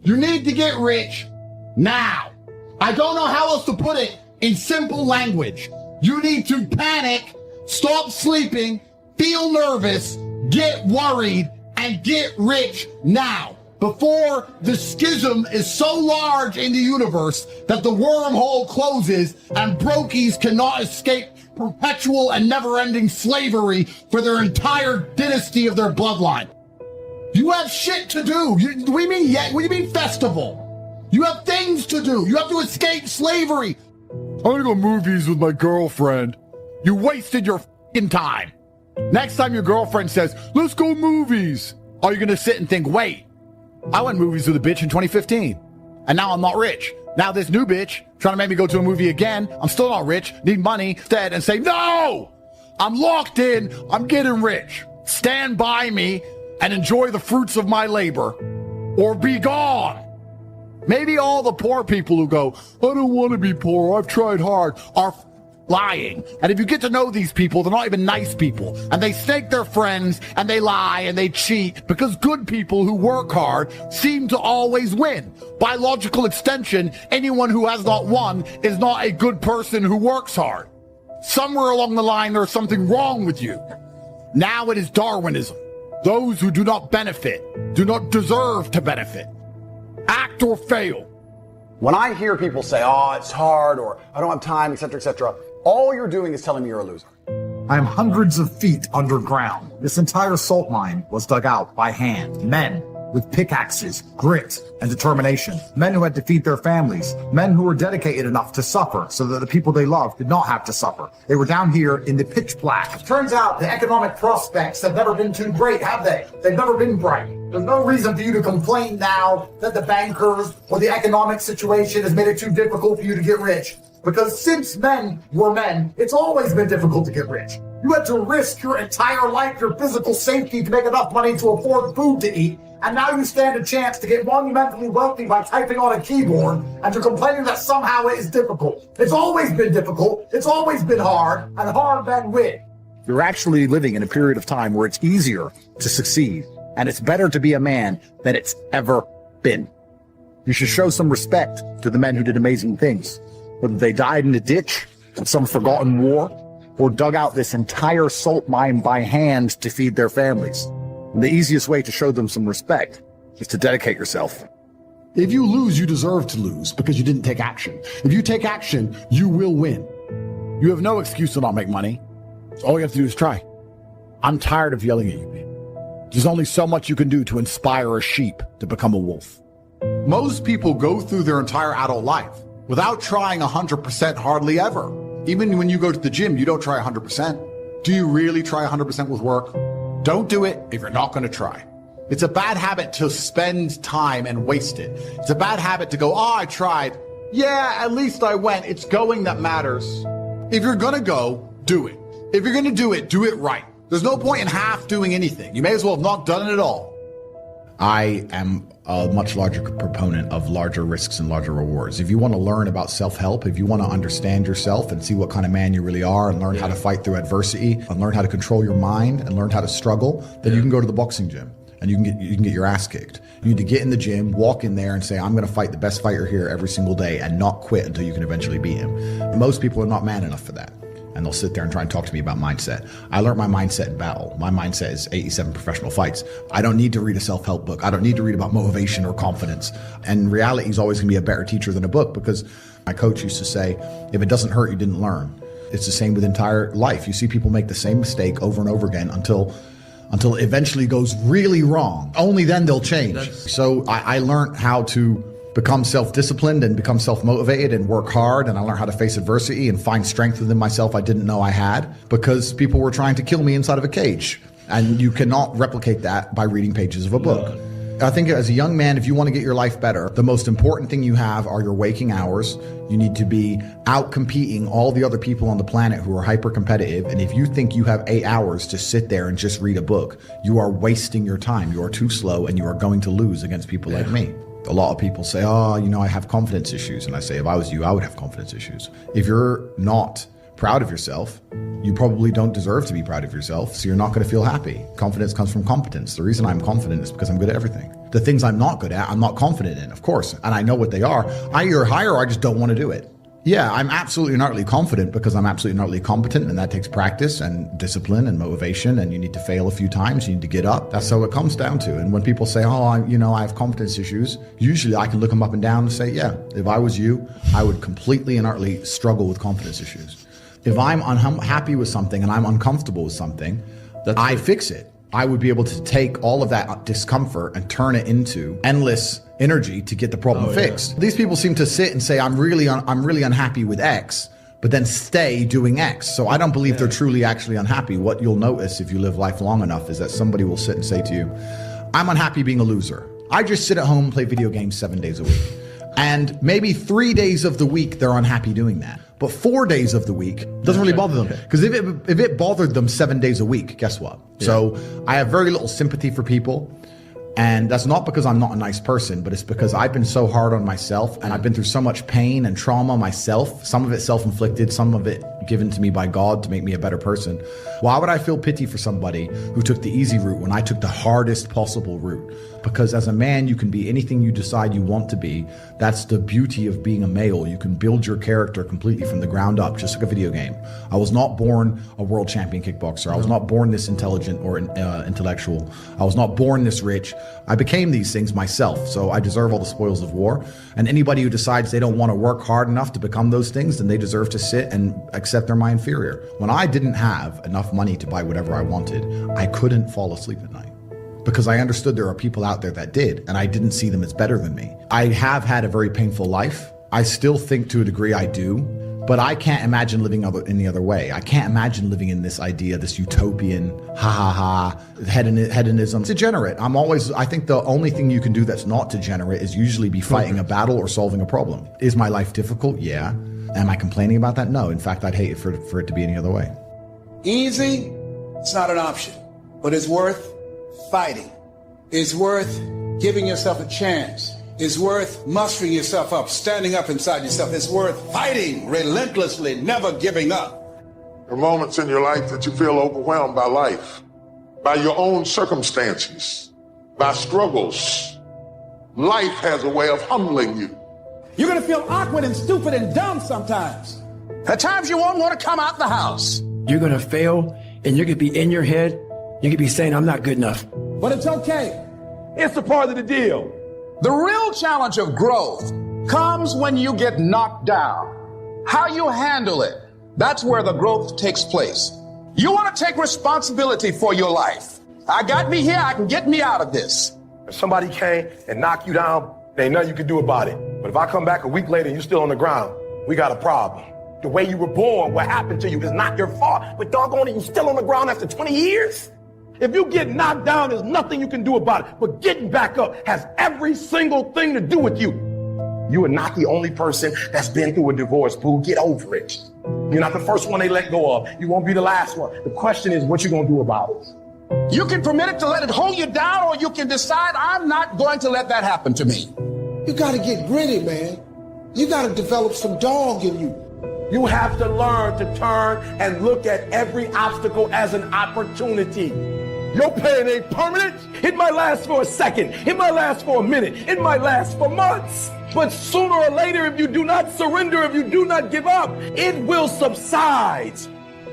You need to get rich now. I don't know how else to put it in simple language. You need to panic, stop sleeping, feel nervous, get worried, and get rich now, before the schism is so large in the universe that the wormhole closes and brokies cannot escape perpetual and never-ending slavery for their entire dynasty of their bloodline. You have shit to do. What do you mean festival? You have things to do. You have to escape slavery. I'm gonna go movies with my girlfriend. You wasted your fucking time. Next time your girlfriend says, let's go movies, are you gonna sit and think, wait, I went movies with a bitch in 2015, and now I'm not rich. Now this new bitch trying to make me go to a movie again, I'm still not rich, need money instead, and say, no, I'm locked in, I'm getting rich. Stand by me and enjoy the fruits of my labor, or be gone. Maybe all the poor people who go, I don't want to be poor, I've tried hard, are lying. And if you get to know these people, they're not even nice people. And they snake their friends, and they lie, and they cheat, because good people who work hard seem to always win. By logical extension, anyone who has not won is not a good person who works hard. Somewhere along the line, there's something wrong with you. Now it is Darwinism. Those who do not benefit do not deserve to benefit. Act or fail. When I hear people say, oh, it's hard, or I don't have time, etc., all you're doing is telling me you're a loser. I am hundreds of feet underground. This entire salt mine was dug out by hand. Men with pickaxes, grit, and determination. Men who had to feed their families. Men who were dedicated enough to suffer so that the people they loved did not have to suffer. They were down here in the pitch black. Turns out the economic prospects have never been too great, have they? They've never been bright. There's no reason for you to complain now that the bankers or the economic situation has made it too difficult for you to get rich. Because since men were men, it's always been difficult to get rich. You had to risk your entire life, your physical safety, to make enough money to afford food to eat. And now you stand a chance to get monumentally wealthy by typing on a keyboard, and you're complaining that somehow it is difficult. It's always been difficult. It's always been hard, and hard men win. You're actually living in a period of time where it's easier to succeed, and it's better to be a man than it's ever been. You should show some respect to the men who did amazing things, whether they died in a ditch in some forgotten war, or dug out this entire salt mine by hand to feed their families. And the easiest way to show them some respect is to dedicate yourself. If you lose, you deserve to lose because you didn't take action. If you take action, you will win. You have no excuse to not make money. All you have to do is try. I'm tired of yelling at you, man. There's only so much you can do to inspire a sheep to become a wolf. Most people go through their entire adult life without trying 100% hardly ever. Even when you go to the gym, you don't try 100%. Do you really try 100% with work? Don't do it if you're not going to try. It's a bad habit to spend time and waste it. It's a bad habit to go, oh, I tried. Yeah, at least I went. It's going that matters. If you're going to go, do it. If you're going to do it right. There's no point in half doing anything. You may as well have not done it at all. I am a much larger proponent of larger risks and larger rewards. If you want to learn about self-help, if you want to understand yourself and see what kind of man you really are and learn how to fight through adversity and learn how to control your mind and learn how to struggle, then you can go to the boxing gym and you can get your ass kicked. You need to get in the gym, walk in there and say, I'm going to fight the best fighter here every single day and not quit until you can eventually beat him. Most people are not man enough for that. And they'll sit there and try and talk to me about mindset. I learned my mindset in battle. My mindset is 87 professional fights. I don't need to read a self-help book. I don't need to read about motivation or confidence. And reality is always going to be a better teacher than a book, because my coach used to say, if it doesn't hurt, you didn't learn. It's the same with entire life. You see people make the same mistake over and over again until it eventually goes really wrong. Only then they'll change. So I learned how to become self-disciplined and become self-motivated and work hard, and I learned how to face adversity and find strength within myself I didn't know I had, because people were trying to kill me inside of a cage. And you cannot replicate that by reading pages of a book. I think as a young man, if you want to get your life better, the most important thing you have are your waking hours. You need to be out competing all the other people on the planet who are hyper competitive. And if you think you have 8 hours to sit there and just read a book, you are wasting your time. You are too slow and you are going to lose against people like me. A lot of people say, oh, I have confidence issues. And I say, if I was you, I would have confidence issues. If you're not proud of yourself, You probably don't deserve to be proud of yourself, so you're not going to feel happy. Confidence comes from competence. The reason I'm confident is because I'm good at everything. The things I'm not good at, I'm not confident in, of course, and I know what they are. I either hire or I just don't want to do it. Yeah, I'm absolutely and utterly confident because I'm absolutely and utterly competent, and that takes practice and discipline and motivation, and you need to fail a few times, you need to get up. That's how it comes down to. And when people say, oh, I have confidence issues, usually I can look them up and down and say, yeah, if I was you, I would completely and utterly struggle with confidence issues. If I'm unhappy with something and I'm uncomfortable with something, I fix it. I would be able to take all of that discomfort and turn it into endless energy to get the problem fixed. These people seem to sit and say, I'm really unhappy with X, but then stay doing X. So I don't believe they're truly actually unhappy. What you'll notice if you live life long enough is that somebody will sit and say to you, I'm unhappy being a loser. I just sit at home and play video games 7 days a week. And maybe 3 days of the week, they're unhappy doing that. But 4 days of the week doesn't really bother them. Because if it bothered them 7 days a week, guess what? Yeah. So I have very little sympathy for people. And that's not because I'm not a nice person, but it's because I've been so hard on myself and I've been through so much pain and trauma myself, some of it self-inflicted, some of it given to me by God to make me a better person. Why would I feel pity for somebody who took the easy route when I took the hardest possible route? Because as a man, you can be anything you decide you want to be. That's the beauty of being a male. You can build your character completely from the ground up, just like a video game. I was not born a world champion kickboxer. I was not born this intelligent or intellectual. I was not born this rich. I became these things myself, so I deserve all the spoils of war. And anybody who decides they don't want to work hard enough to become those things, then they deserve to sit and accept they're my inferior. When I didn't have enough money to buy whatever I wanted, I couldn't fall asleep at night. Because I understood there are people out there that did, and I didn't see them as better than me. I have had a very painful life. I still think to a degree I do, but I can't imagine living any other way. I can't imagine living in this idea, this utopian, hedonism. Degenerate. I think the only thing you can do that's not degenerate is usually be fighting a battle or solving a problem. Is my life difficult? Yeah. Am I complaining about that? No. In fact, I'd hate it for it to be any other way. Easy, it's not an option, but it's worth fighting. It's worth giving yourself a chance. It's worth mustering yourself up, standing up inside yourself. It's worth fighting relentlessly, never giving up. There are moments in your life that you feel overwhelmed by life, by your own circumstances, by struggles. Life has a way of humbling you. You're gonna feel awkward and stupid and dumb sometimes. At times you won't want to come out the house. You're gonna fail and you're gonna be in your head. You could be saying, I'm not good enough. But it's okay. It's a part of the deal. The real challenge of growth comes when you get knocked down. How you handle it, that's where the growth takes place. You want to take responsibility for your life. I got me here, I can get me out of this. If somebody came and knocked you down, there ain't nothing you can do about it. But if I come back a week later and you're still on the ground, we got a problem. The way you were born, what happened to you is not your fault. But doggone it, you're still on the ground after 20 years? If you get knocked down, there's nothing you can do about it. But getting back up has every single thing to do with you. You are not the only person that's been through a divorce, boo. Get over it. You're not the first one they let go of. You won't be the last one. The question is, what you gonna do about it? You can permit it to let it hold you down, or you can decide, I'm not going to let that happen to me. You gotta get gritty, man. You gotta develop some dog in you. You have to learn to turn and look at every obstacle as an opportunity. Your pain ain't permanent. It might last for a second. It might last for a minute. It might last for months. But sooner or later, if you do not surrender, if you do not give up, it will subside.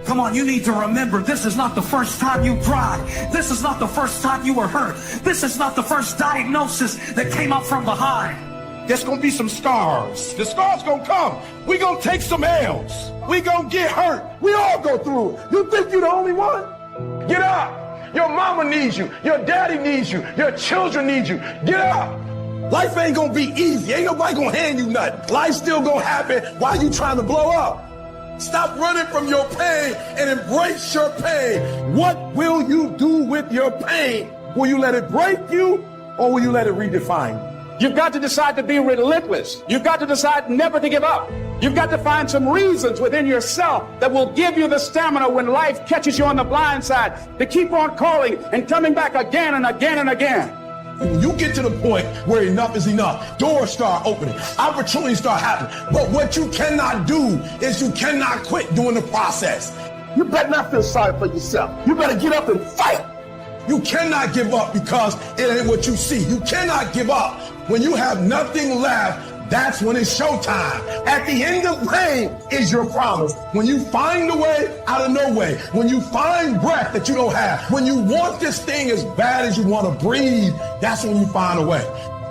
Come on, you need to remember, this is not the first time you cried. This is not the first time you were hurt. This is not the first diagnosis that came up from behind. There's gonna be some scars. The scars gonna come. We gonna take some L's. We gonna get hurt. We all go through it. You think you're the only one? Get up. Your mama needs you. Your daddy needs you. Your children need you. Get up. Life ain't gonna be easy. Ain't nobody gonna hand you nothing. Life's still gonna happen while you trying to blow up. Stop running from your pain and embrace your pain. What will you do with your pain? Will you let it break you, or will you let it redefine you? You've got to decide to be relentless. You've got to decide never to give up. You've got to find some reasons within yourself that will give you the stamina when life catches you on the blind side to keep on calling and coming back again and again and again. When you get to the point where enough is enough, doors start opening, opportunities start happening. But what you cannot do is you cannot quit during the process. You better not feel sorry for yourself. You better get up and fight. You cannot give up because it ain't what you see. You cannot give up. When you have nothing left, that's when it's showtime. At the end of pain is your promise. When you find a way out of no way, when you find breath that you don't have, when you want this thing as bad as you want to breathe, that's when you find a way.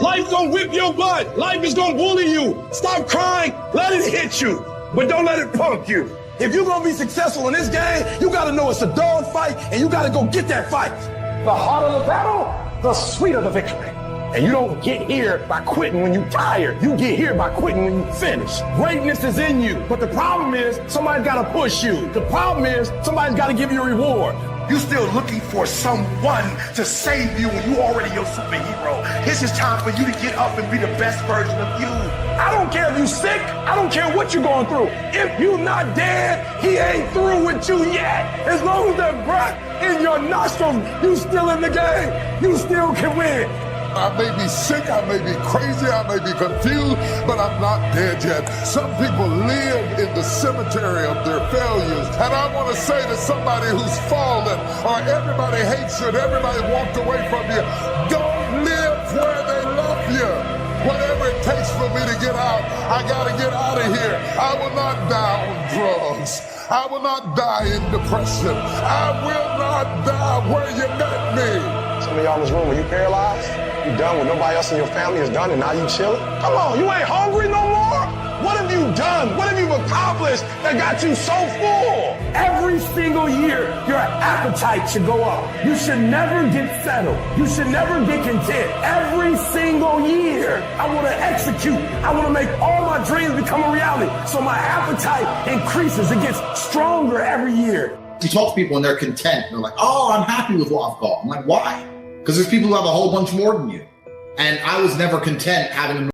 Life gonna whip your butt. Life is gonna bully you. Stop crying. Let it hit you, but don't let it punk you. If you're gonna be successful in this game, you gotta know it's a dog fight, and you gotta go get that fight. The harder the battle, the sweeter the victory. And you don't get here by quitting when you're tired. You get here by quitting when you finish. Greatness is in you. But the problem is somebody's got to push you. The problem is somebody's got to give you a reward. You're still looking for someone to save you when you already your superhero. This is time for you to get up and be the best version of you. I don't care if you're sick. I don't care what you're going through. If you're not dead, he ain't through with you yet. As long as there's breath in your nostrils, you still in the game. You still can win. I may be sick, I may be crazy, I may be confused, but I'm not dead yet. Some people live in the cemetery of their failures. And I want to say to somebody who's fallen, or everybody hates you, and everybody walked away from you, don't live where they love you. Whatever it takes for me to get out, I got to get out of here. I will not die on drugs. I will not die in depression. I will not die where you met me. Some of y'all in this room, are you paralyzed? You done what nobody else in your family has done and now you chilling? Come on, you ain't hungry no more? What have you done? What have you accomplished that got you so full? Every single year, your appetite should go up. You should never get settled. You should never get content. Every single year, I want to execute. I want to make all my dreams become a reality. So my appetite increases. It gets stronger every year. You talk to people and they're content. They're like, oh, I'm happy with what I've got. I'm like, why? Because there's people who have a whole bunch more than you. And I was never content having a